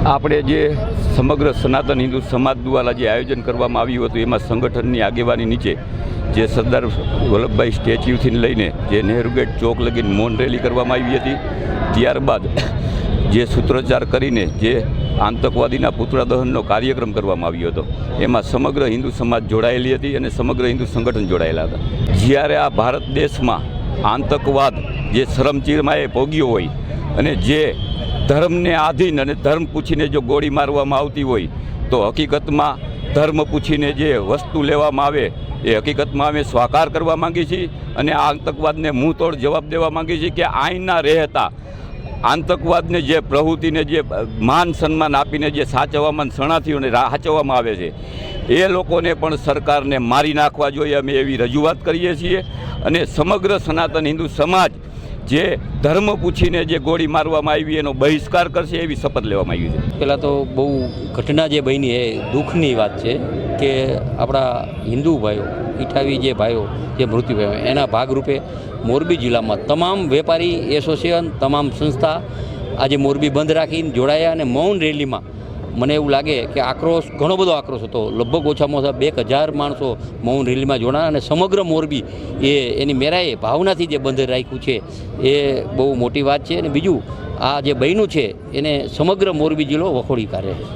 આપણે જે સમગ્ર સનાતન હિન્દુ સમાજ દ્વારા જે આયોજન કરવામાં આવ્યું હતું એમાં સંગઠનની આગેવાની નીચે જે સરદાર વલ્લભભાઈ સ્ટેચ્યુથી લઈને જે નહેરુ ગેટ ચોક લગીને મૌન રેલી કરવામાં આવી હતી. ત્યારબાદ જે સૂત્રોચ્ચાર કરીને જે આતંકવાદીના પુતળા દહનનો કાર્યક્રમ કરવામાં આવ્યો હતો એમાં સમગ્ર હિન્દુ સમાજ જોડાયેલી હતી અને સમગ્ર હિન્દુ સંગઠન જોડાયેલા હતા. જ્યારે આ ભારત દેશમાં આતંકવાદ જે શરમચીરમાં એ ભોગ્યો હોય અને જે ધર્મને આધીન અને ધર્મ પૂછીને જો ગોળી મારવામાં આવતી હોય તો હકીકતમાં ધર્મ પૂછીને જે વસ્તુ લેવામાં આવે એ હકીકતમાં અમે સ્વીકાર કરવા માંગીએ છીએ અને આ આતંકવાદને મુંહતોડ જવાબ દેવા માંગીએ છીએ કે આઈના રહેતા આતંકવાદને જે પ્રવૃત્તિને જે માન સન્માન આપીને જે સાચવવામાં શરણાર્થીઓને સાચવવામાં આવે છે એ લોકોને પણ સરકારને મારી નાખવા જોઈએ. અમે એવી રજૂઆત કરીએ છીએ અને સમગ્ર સનાતન હિન્દુ સમાજ જે ધર્મ પૂછીને જે ગોળી મારવામાં આવી એનો બહિષ્કાર કરશે એવી શપથ લેવામાં આવી છે. પહેલાં તો બહુ ઘટના જે બની એ દુઃખની વાત છે કે આપણા હિન્દુ ભાઈઓ 28 જે ભાઈઓ જે મૃત્યુ પામ્યા એના ભાગરૂપે મોરબી જિલ્લામાં તમામ વેપારી એસોસિએશન તમામ સંસ્થા આજે મોરબી બંધ રાખીને જોડાયા અને મૌન રેલીમાં મને એવું લાગે કે આક્રોશ ઘણો બધો આક્રોશ હતો. લગભગ ઓછામાં ઓછા 2000 માણસો મૌન રેલીમાં જોડાયા અને સમગ્ર મોરબી એની મેરાએ ભાવનાથી જે બંધ રાખ્યું છે એ બહુ મોટી વાત છે. અને બીજું આ જે બન્યું છે એને સમગ્ર મોરબી જિલ્લો વખોડી કાઢે છે.